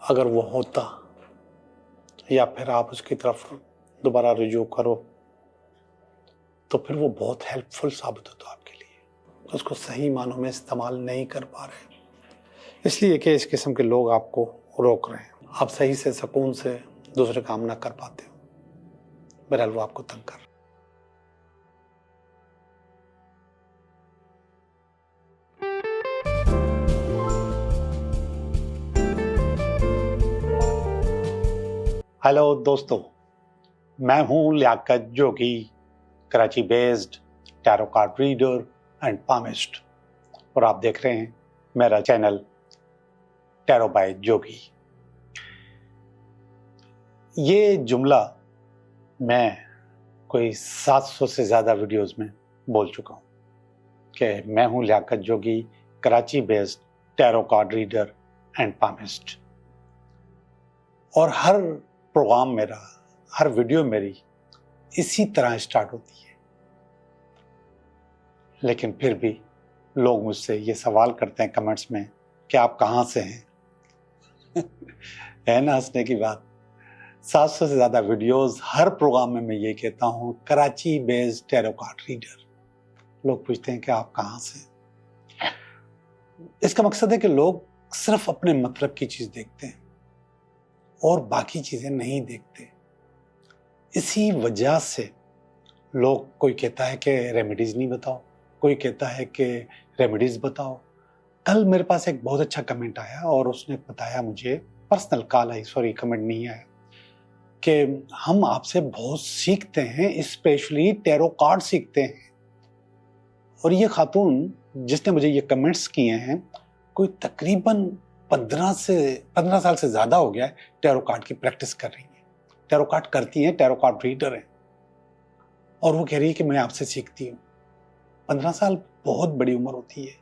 अगर वो होता या फिर आप उसकी तरफ दोबारा रुजू करो तो फिर वो बहुत हेल्पफुल साबित होता आपके लिए। उसको सही मानों में इस्तेमाल नहीं कर पा रहे, इसलिए कि इस किस्म के लोग आपको रोक रहे हैं। आप सही से सुकून से दूसरे काम ना कर पाते हो, बहरहाल वो आपको तंग कर। हेलो दोस्तों, मैं हूं Liaquat Jogi, Karachi based tarot card reader and palmist, और आप देख रहे हैं मेरा चैनल टैरो बाय जोगी। ये जुमला मैं कोई 700 से ज़्यादा वीडियोस में बोल चुका हूँ कि मैं हूँ Liaquat Jogi, Karachi based tarot card reader and palmist. और हर प्रोग्राम मेरा, हर वीडियो मेरी इसी तरह स्टार्ट होती है, लेकिन फिर भी लोग मुझसे ये सवाल करते हैं कमेंट्स में कि आप कहाँ से हैं। है ना हंसने की बात। 700 से ज़्यादा वीडियोस, हर प्रोग्राम में मैं ये कहता हूँ Karachi based tarot card reader. लोग पूछते हैं कि आप कहाँ से हैं। इसका मकसद है कि लोग सिर्फ अपने मतलब की चीज़ देखते हैं और बाकी चीज़ें नहीं देखते। इसी वजह से लोग, कोई कहता है कि रेमेडीज़ नहीं बताओ, कोई कहता है कि रेमेडीज़ बताओ। कल मेरे पास एक बहुत अच्छा कमेंट आया और उसने बताया मुझे, पर्सनल कॉल आई, सॉरी कमेंट नहीं आया, कि हम आपसे बहुत सीखते हैं, स्पेशली टैरो कार्ड सीखते हैं। और ये खातून जिसने मुझे ये कमेंट्स किए हैं, कोई तकरीबन 15 साल से ज़्यादा हो गया है टैरो कार्ड की प्रैक्टिस कर रही है, टैरो कार्ड करती हैं, टैरो कार्ड रीडर हैं, और वो कह रही है कि मैं आपसे सीखती हूँ। 15 साल बहुत बड़ी उम्र होती है।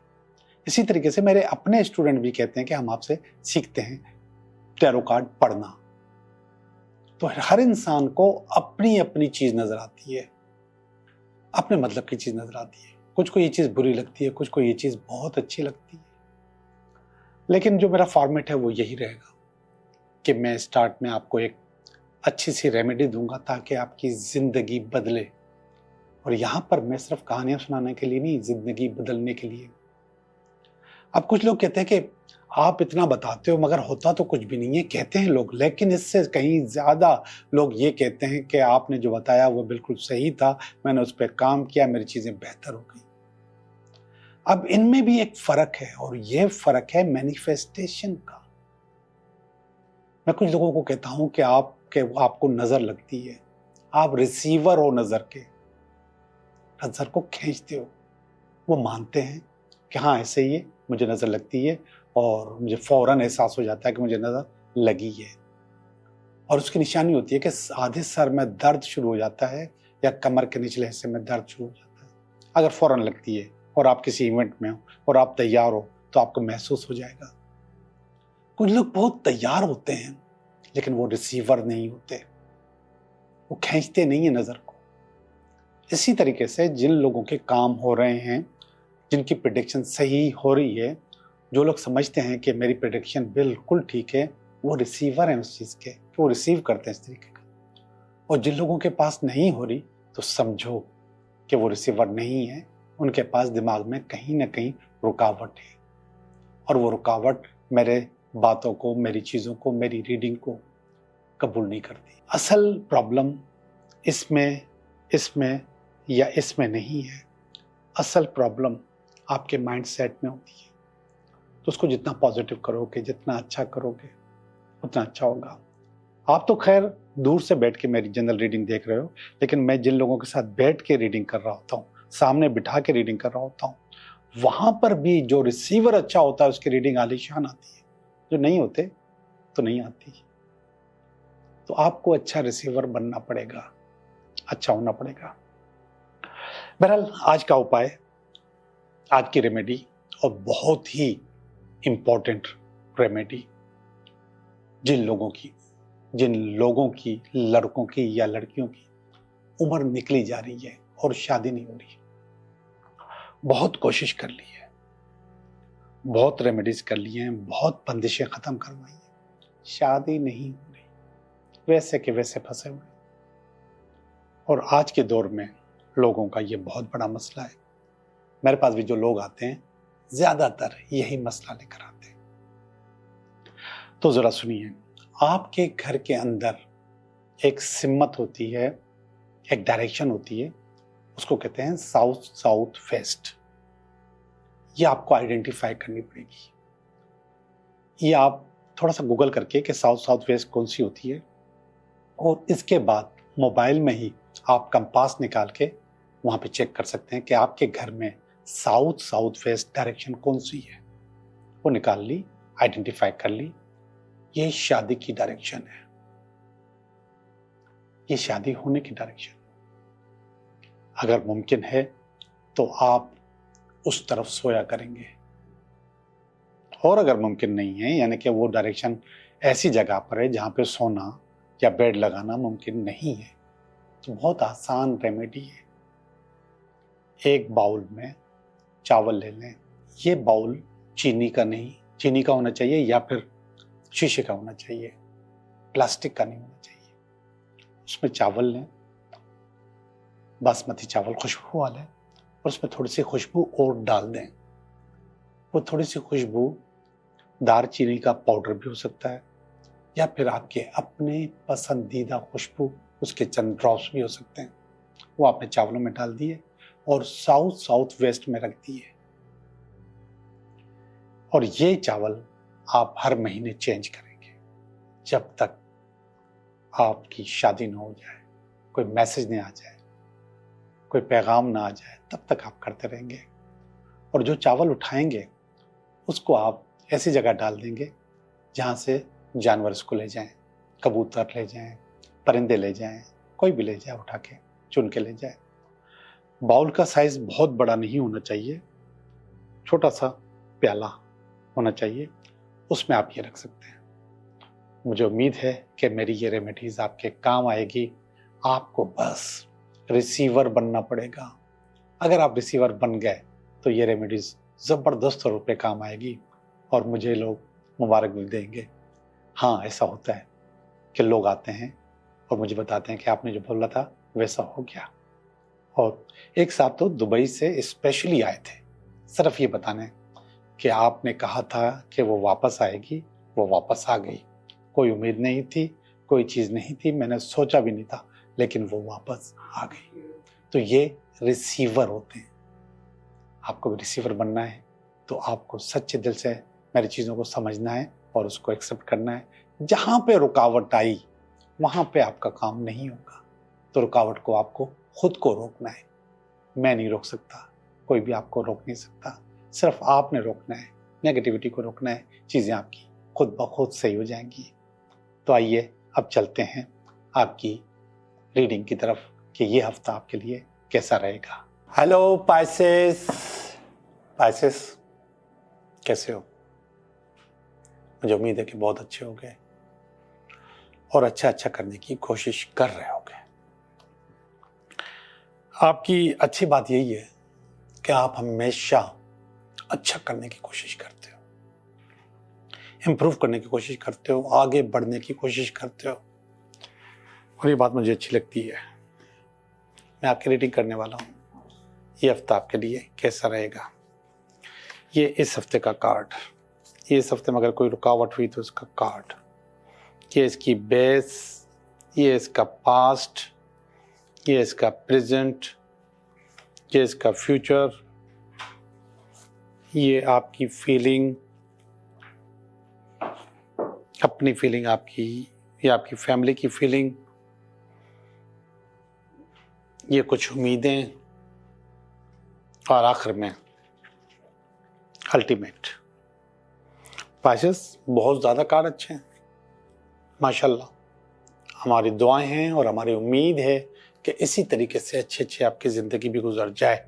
इसी तरीके से मेरे अपने स्टूडेंट भी कहते हैं कि हम आपसे सीखते हैं टैरो कार्ड पढ़ना। तो हर इंसान को अपनी अपनी चीज़ नज़र आती है, अपने मतलब की चीज़ नज़र आती है। कुछ को ये चीज़ बुरी लगती है, कुछ को ये चीज़ बहुत अच्छी लगती है। लेकिन जो मेरा फॉर्मेट है वो यही रहेगा कि मैं स्टार्ट में आपको एक अच्छी सी रेमेडी दूंगा ताकि आपकी ज़िंदगी बदले। और यहाँ पर मैं सिर्फ कहानियाँ सुनाने के लिए नहीं, ज़िंदगी बदलने के लिए। अब कुछ लोग कहते हैं कि आप इतना बताते हो मगर होता तो कुछ भी नहीं है, कहते हैं लोग, लेकिन इससे कहीं ज़्यादा लोग ये कहते हैं कि आपने जो बताया वो बिल्कुल सही था, मैंने उस पर काम किया, मेरी चीज़ें बेहतर हो गई। अब इनमें भी एक फ़र्क है, और ये फ़र्क है मैनिफेस्टेशन का। मैं कुछ लोगों को कहता हूँ कि आपको नज़र लगती है, आप रिसीवर हो नज़र के, नज़र को खींचते हो। वो मानते हैं कि हाँ ऐसे ही है, मुझे नज़र लगती है, और मुझे फ़ौरन एहसास हो जाता है कि मुझे नज़र लगी है। और उसकी निशानी होती है कि आधे सर में दर्द शुरू हो जाता है या कमर के निचले हिस्से में दर्द शुरू हो जाता है। अगर फ़ौरन लगती है और आप किसी इवेंट में हो और आप तैयार हो तो आपको महसूस हो जाएगा। कुछ लोग बहुत तैयार होते हैं लेकिन वो रिसीवर नहीं होते, वो खींचते नहीं है नज़र को। इसी तरीके से जिन लोगों के काम हो रहे हैं, जिनकी प्रेडिक्शन सही हो रही है, जो लोग समझते हैं कि मेरी प्रेडिक्शन बिल्कुल ठीक है, वो रिसीवर हैं उस चीज़ के, वो रिसीव करते हैं इस तरीके का। और जिन लोगों के पास नहीं हो रही तो समझो कि वो रिसीवर नहीं है, उनके पास दिमाग में कहीं ना कहीं रुकावट है, और वो रुकावट मेरे बातों को, मेरी चीज़ों को, मेरी रीडिंग को कबूल नहीं करती। असल प्रॉब्लम इसमें या इसमें नहीं है, असल प्रॉब्लम आपके माइंड सेट में होती है। तो उसको जितना पॉजिटिव करोगे, जितना अच्छा करोगे, उतना अच्छा होगा। आप तो खैर दूर से बैठ के मेरी जनरल रीडिंग देख रहे हो, लेकिन मैं जिन लोगों के साथ बैठ के रीडिंग कर रहा होता हूँ, सामने बिठा के रीडिंग कर रहा होता हूँ, वहाँ पर भी जो रिसीवर अच्छा होता है उसकी रीडिंग आलीशान आती है, जो नहीं होते तो नहीं आती। तो आपको अच्छा रिसीवर बनना पड़ेगा, अच्छा होना पड़ेगा। बहरहाल आज का उपाय, आज की रेमेडी, और बहुत ही इम्पोर्टेंट रेमेडी, जिन लोगों की लड़कों की या लड़कियों की उम्र निकली जा रही है और शादी नहीं हो रही, बहुत कोशिश कर ली है, बहुत रेमेडीज कर ली हैं, बहुत बंदिशें खत्म करवाई हैं, शादी नहीं हो रही, वैसे के वैसे फंसे हुए। और आज के दौर में लोगों का ये बहुत बड़ा मसला है। मेरे पास भी जो लोग आते हैं ज्यादातर यही मसला लेकर आते हैं। तो जरा सुनिए, आपके घर के अंदर एक सिमत होती है, एक डायरेक्शन होती है, उसको कहते हैं साउथ साउथ वेस्ट। ये आपको आइडेंटिफाई करनी पड़ेगी। ये आप थोड़ा सा गूगल करके कि साउथ साउथ वेस्ट कौन सी होती है, और इसके बाद मोबाइल में ही आप कंपास निकाल के वहां पे चेक कर सकते हैं कि आपके घर में साउथ साउथ वेस्ट डायरेक्शन कौन सी है। वो निकाल ली, आइडेंटिफाई कर ली, ये शादी की डायरेक्शन है, ये शादी होने की डायरेक्शन। अगर मुमकिन है तो आप उस तरफ सोया करेंगे, और अगर मुमकिन नहीं है, यानी कि वो डायरेक्शन ऐसी जगह पर है जहां पे सोना या बेड लगाना मुमकिन नहीं है, तो बहुत आसान रेमेडी है। एक बाउल में चावल ले लें। ये बाउल चीनी का नहीं, चीनी का होना चाहिए या फिर शीशे का होना चाहिए, प्लास्टिक का नहीं होना चाहिए। उसमें चावल लें, बासमती चावल खुशबू वाले, और उसमें थोड़ी सी खुशबू और डाल दें। वो थोड़ी सी खुशबू दारचीनी का पाउडर भी हो सकता है, या फिर आपके अपने पसंदीदा खुशबू उसके चंद ड्रॉप्स भी हो सकते हैं। वो आपने चावलों में डाल दिए और साउथ साउथ वेस्ट में रख दिए। और ये चावल आप हर महीने चेंज करेंगे जब तक आपकी शादी ना हो जाए, कोई मैसेज नहीं आ जाए, कोई पैगाम ना आ जाए, तब तक आप करते रहेंगे। और जो चावल उठाएंगे उसको आप ऐसी जगह डाल देंगे जहां से जानवर उसको ले जाएं, कबूतर ले जाएं, परिंदे ले जाएं, कोई भी ले जाए, उठा के चुन के ले जाए। बाउल का साइज बहुत बड़ा नहीं होना चाहिए, छोटा सा प्याला होना चाहिए, उसमें आप ये रख सकते हैं। मुझे उम्मीद है कि मेरी ये रेमेडीज आपके काम आएगी। आपको बस रिसीवर बनना पड़ेगा। अगर आप रिसीवर बन गए तो ये रेमेडीज जबरदस्त रूप पे काम आएगी, और मुझे लोग मुबारक भी देंगे। हाँ, ऐसा होता है कि लोग आते हैं और मुझे बताते हैं कि आपने जो बोला था वैसा हो गया। और एक साहब तो दुबई से स्पेशली आए थे सिर्फ ये बताने कि आपने कहा था कि वो वापस आएगी, वो वापस आ गई। कोई उम्मीद नहीं थी, कोई चीज़ नहीं थी, मैंने सोचा भी नहीं था, लेकिन वो वापस आ गई। तो ये रिसीवर होते हैं। आपको भी रिसीवर बनना है तो आपको सच्चे दिल से मेरी चीज़ों को समझना है और उसको एक्सेप्ट करना है। जहाँ पे रुकावट आई वहाँ पे आपका काम नहीं होगा, तो रुकावट को आपको खुद को रोकना है। मैं नहीं रोक सकता, कोई भी आपको रोक नहीं सकता, सिर्फ आपने रोकना है, नेगेटिविटी को रोकना है। चीज़ें आपकी खुद ब खुद सही हो जाएंगी। तो आइए अब चलते हैं आपकी रीडिंग की तरफ कि ये हफ्ता आपके लिए कैसा रहेगा। हेलो पाइसेस, पाइसेस कैसे हो? मुझे उम्मीद है कि बहुत अच्छे हो गए और अच्छा अच्छा करने की कोशिश कर रहे होगे। आपकी अच्छी बात यही है कि आप हमेशा अच्छा करने की कोशिश करते हो, इम्प्रूव करने की कोशिश करते हो, आगे बढ़ने की कोशिश करते हो, और ये बात मुझे अच्छी लगती है। मैं आपकी रीडिंग करने वाला हूँ। ये हफ्ता आपके लिए कैसा रहेगा? ये इस हफ्ते का कार्ड, ये इस हफ्ते में अगर कोई रुकावट हुई तो उसका कार्ड, ये इसकी बेस, ये इसका पास्ट, ये इसका प्रेजेंट, ये इसका फ्यूचर, ये आपकी फीलिंग, अपनी फीलिंग आपकी, ये आपकी फैमिली की फीलिंग, ये कुछ उम्मीदें, और आखिर में अल्टीमेट। पाइसेस बहुत ज़्यादा कार्ड अच्छे हैं माशाल्लाह। हमारी दुआएं हैं और हमारी उम्मीद है कि इसी तरीके से अच्छे अच्छे आपकी ज़िंदगी भी गुजर जाए,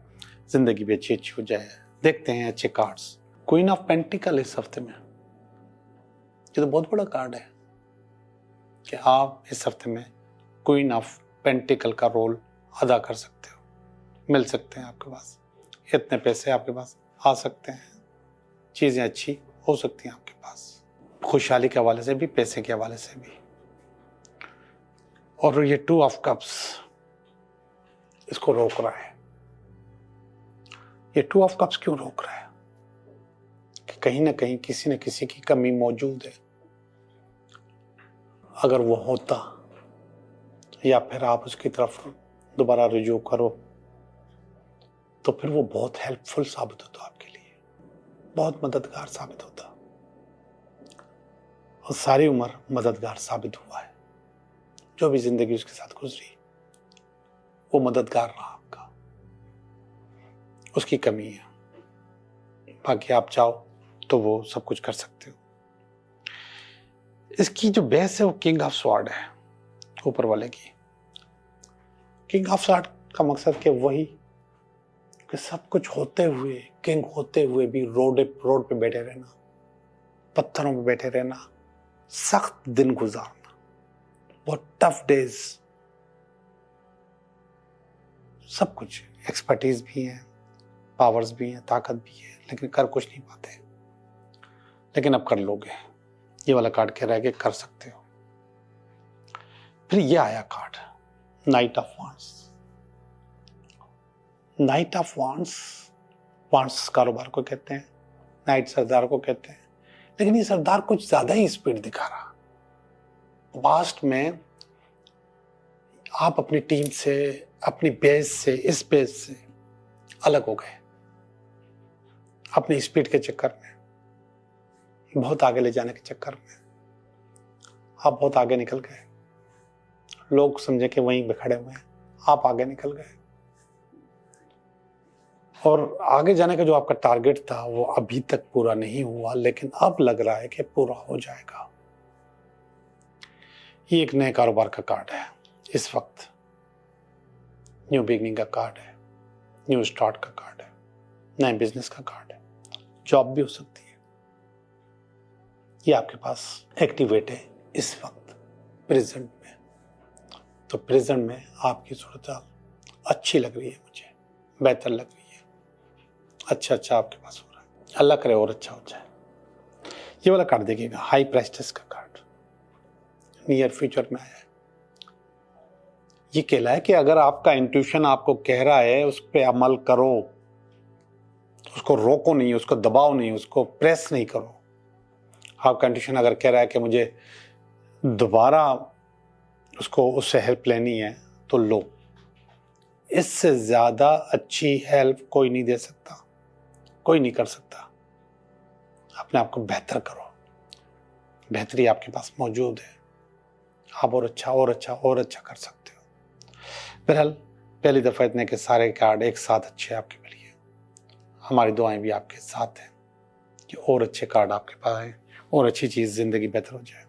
ज़िंदगी भी अच्छी अच्छी हो जाए। देखते हैं अच्छे कार्ड्स। क्वीन ऑफ पेंटिकल इस हफ्ते में, ये तो बहुत बड़ा कार्ड है कि आप इस हफ्ते में क्वीन ऑफ पेंटिकल का रोल अदा कर सकते हो, मिल सकते हैं आपके पास, इतने पैसे आपके पास आ सकते हैं, चीज़ें अच्छी हो सकती हैं आपके पास। खुशहाली के हवाले से भी, पैसे के हवाले से भी। और ये 2 ऑफ कप्स इसको रोक रहा है। ये 2 ऑफ कप्स क्यों रोक रहा है? कि कहीं ना कहीं किसी न किसी की कमी मौजूद है। अगर वो होता या फिर आप उसकी तरफ दोबारा रुजू करो तो फिर वो बहुत हेल्पफुल साबित होता आपके लिए, बहुत मददगार साबित होता। और सारी उम्र मददगार साबित हुआ है। जो भी जिंदगी उसके साथ गुजरी वो मददगार रहा आपका। उसकी कमी है, बाकी आप चाहो तो वो सब कुछ कर सकते हो। इसकी जो बेस है वो किंग ऑफ स्वॉर्ड है, ऊपर वाले की। किंग ऑफ स्वॉर्ड का मकसद क्या? वही कि सब कुछ होते हुए, किंग होते हुए भी रोड पे बैठे रहना, पत्थरों पे बैठे रहना, सख्त दिन गुजारना, बहुत टफ डेज, सब कुछ, एक्सपर्टीज भी है, पावर्स भी है, ताकत भी है, लेकिन कर कुछ नहीं पाते। लेकिन अब कर लोगे। ये वाला कार्ड कह रहा है कि कर सकते हो। फिर ये आया card night of wands. Night of wands, wands कारोबार को कहते हैं, नाइट सरदार को कहते हैं। लेकिन ये सरदार कुछ ज्यादा ही स्पीड दिखा रहा। पास्ट में आप अपनी टीम से, अपनी बेस से, इस बेस से अलग हो गए अपनी स्पीड के चक्कर में, बहुत आगे ले जाने के चक्कर में आप बहुत आगे निकल गए। लोग समझे कि वहीं पे खड़े हुए हैं, आप आगे निकल गए। और आगे जाने का जो आपका टारगेट था वो अभी तक पूरा नहीं हुआ, लेकिन अब लग रहा है कि पूरा हो जाएगा। ये एक नए कारोबार का कार्ड है। इस वक्त न्यू बिगनिंग का कार्ड है, न्यू स्टार्ट का कार्ड है, नए बिजनेस का कार्ड है, जॉब भी हो सकती है। ये आपके पास एक्टिवेट है इस वक्त प्रेजेंट में। तो प्रेजेंट में आपकी सूरत अच्छी लग रही है, मुझे बेहतर लग रही है, अच्छा आपके पास हो रहा है। अल्लाह करे और अच्छा हो जाए। ये वाला कार्ड देखिएगा, हाई प्राइस्टेस का कार्ड, नियर फ्यूचर में आया है। ये कहला है कि अगर आपका इंट्यूशन आपको कह रहा है उस पर अमल करो, उसको रोको नहीं, उसको दबाओ नहीं, उसको प्रेस नहीं करो। आपका इंट्यूशन अगर कह रहा है कि मुझे दोबारा उससे हेल्प लेनी है तो लो। इससे ज्यादा अच्छी हेल्प कोई नहीं दे सकता, कोई नहीं कर सकता। अपने आप को बेहतर करो, बेहतरी आपके पास मौजूद है। आप और अच्छा कर सकते हो। बहरहाल पहली दफा इतने के सारे कार्ड एक साथ अच्छे आपके लिए। हमारी दुआएं भी आपके साथ हैं कि और अच्छे कार्ड आपके पास आए और अच्छी चीज जिंदगी बेहतर हो जाए।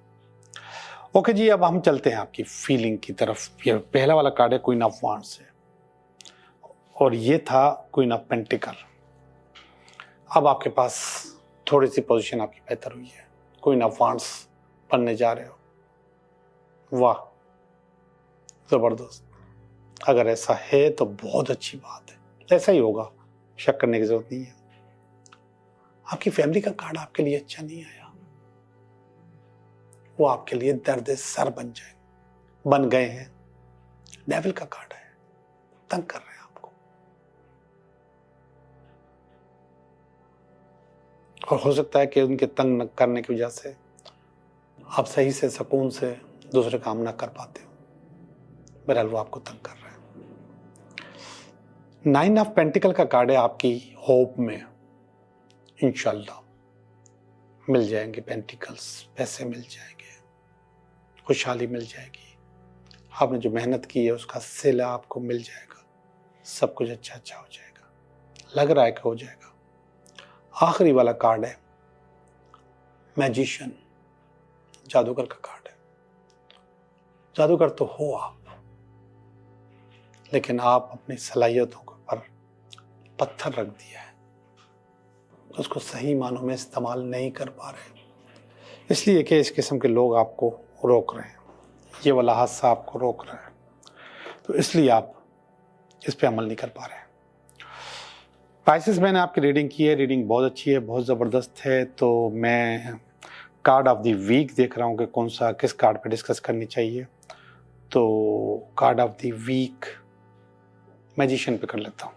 ओके जी, अब हम चलते हैं आपकी फीलिंग की तरफ। ये पहला वाला कार्ड है क्वीन ऑफ वांड्स है और ये था क्वीन ऑफ पेंटिकल। अब आपके पास थोड़ी सी पोजीशन आपकी बेहतर हुई है, क्वीन ऑफ वांड्स बनने जा रहे हो। वाह, जबरदस्त। अगर ऐसा है तो बहुत अच्छी बात है, ऐसा ही होगा, शक करने की जरूरत नहीं है। आपकी फैमिली का कार्ड आपके लिए अच्छा नहीं आया, वो आपके लिए दर्द सर बन गए हैं। डेविल का कार्ड है, तंग कर रहे हैं आपको। और हो सकता है कि उनके तंग न करने की वजह से आप सही से सुकून से दूसरे काम ना कर पाते हो। बहरहाल वो आपको तंग कर रहे हैं। 9 ऑफ पेंटिकल का कार्ड है आपकी होप में। इंशाल्लाह मिल जाएंगे पेंटिकल्स, पैसे मिल जाएंगे, खुशहाली मिल जाएगी। आपने जो मेहनत की है उसका सिला आपको मिल जाएगा। सब कुछ अच्छा हो जाएगा, लग रहा है कि हो जाएगा। आखिरी वाला कार्ड है मैजिशियन, जादूगर का कार्ड है। जादूगर तो हो आप, लेकिन आप अपनी सलाहियतों पर पत्थर रख दिया है, उसको सही मानों में इस्तेमाल नहीं कर पा रहे, इसलिए कि इस किस्म के लोग आपको रोक रहे हैं, ये वाला हादसा आपको रोक रहा है, तो इसलिए आप इस पे अमल नहीं कर पा रहे हैं। प्राइसेस मैंने आपकी रीडिंग की है, रीडिंग बहुत अच्छी है, बहुत ज़बरदस्त है। तो मैं कार्ड ऑफ द वीक देख रहा हूँ कि कौन सा किस कार्ड पे डिस्कस करनी चाहिए। तो card of the week magician पे कर लेता हूँ।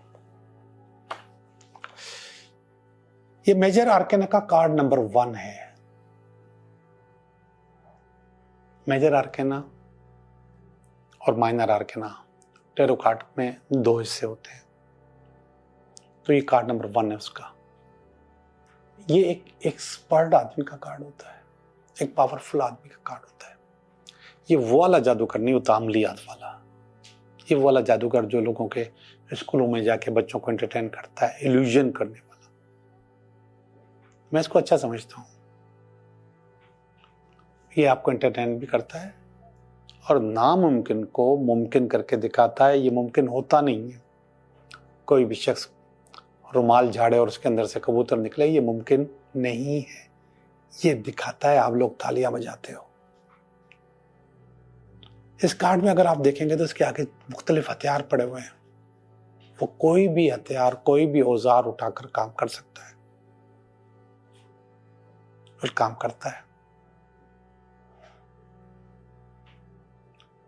ये मेजर आर्केना का कार्ड नंबर 1 है। मेजर आर्केना और माइनर आर्केना टैरो कार्ड में 2 हिस्से होते हैं। तो ये कार्ड नंबर 1 है उसका। ये एक एक्सपर्ट आदमी का कार्ड होता है, एक पावरफुल आदमी का कार्ड होता है। ये वो वाला जादूगर नहीं होता, अमली याद वाला। ये वो वाला जादूगर जो लोगों के स्कूलों में जाके बच्चों को एंटरटेन करता है, इल्यूजन करने वाला। मैं इसको अच्छा समझता हूं। ये आपको एंटरटेन भी करता है और नामुमकिन को मुमकिन करके दिखाता है। ये मुमकिन होता नहीं है। कोई भी शख्स रुमाल झाड़े और उसके अंदर से कबूतर निकले, ये मुमकिन नहीं है। ये दिखाता है, आप लोग तालियां बजाते हो। इस कार्ड में अगर आप देखेंगे तो इसके आगे मुख्तलिफ हथियार पड़े हुए हैं। वो कोई भी हथियार, कोई भी औजार उठाकर काम कर सकता है और काम करता है।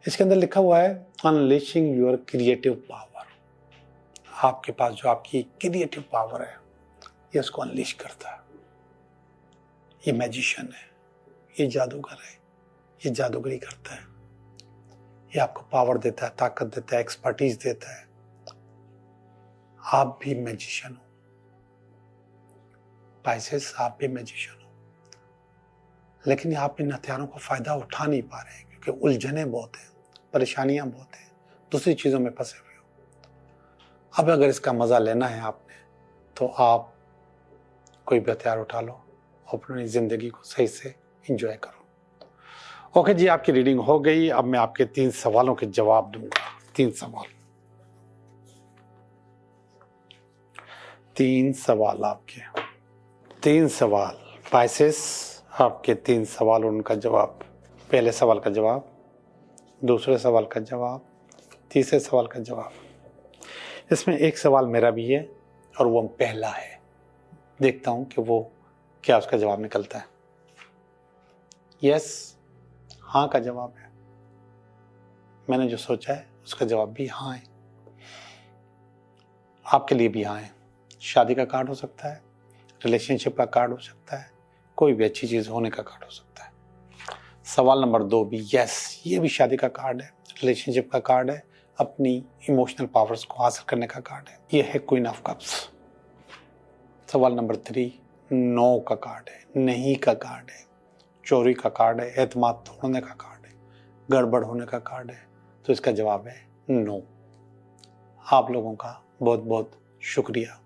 इसके अंदर लिखा हुआ है अनलीशिंग योर क्रिएटिव पावर। आपके पास जो आपकी क्रिएटिव पावर है, ये उसको अनलीश करता है। ये मैजिशियन है, ये जादूगर है, ये जादूगरी करता है। ये आपको पावर देता है, ताकत देता है, एक्सपर्टीज देता है। आप भी मैजिशियन हो पाइसेस, आप भी मैजिशियन हो। लेकिन आप इन हथियारों का फायदा उठा नहीं पा रहे हैं क्योंकि उलझने बहुत हैं, परेशानियां बहुत हैं, दूसरी चीजों में फंसे हुए हो। अब अगर इसका मजा लेना है आपने, तो आप कोई भी हथियार उठा लो, अपनी जिंदगी को सही से एंजॉय करो। ओके जी, आपकी रीडिंग हो गई। अब मैं आपके 3 सवालों के जवाब दूंगा। 3 सवाल आपके 3 सवाल पाइसेस, आपके 3 सवाल, उनका जवाब। पहले सवाल का जवाब, दूसरे सवाल का जवाब, तीसरे सवाल का जवाब। इसमें एक सवाल मेरा भी है और वो पहला है। देखता हूं कि वो क्या उसका जवाब निकलता है। यस, हाँ का जवाब है। मैंने जो सोचा है उसका जवाब भी हाँ है। आपके लिए भी हाँ है। शादी का कार्ड हो सकता है, रिलेशनशिप का कार्ड हो सकता है, कोई भी अच्छी चीज होने का कार्ड हो सकता है। सवाल नंबर 2 भी यस, ये भी शादी का कार्ड है, रिलेशनशिप का कार्ड है, अपनी इमोशनल पावर्स को हासिल करने का कार्ड है। ये है क्वीन ऑफ कप्स। सवाल नंबर 3 नो का कार्ड है, नहीं का कार्ड है, चोरी का कार्ड है, एतमाद तोड़ने का कार्ड है, गड़बड़ होने का कार्ड है। तो इसका जवाब है नो। आप लोगों का बहुत बहुत शुक्रिया।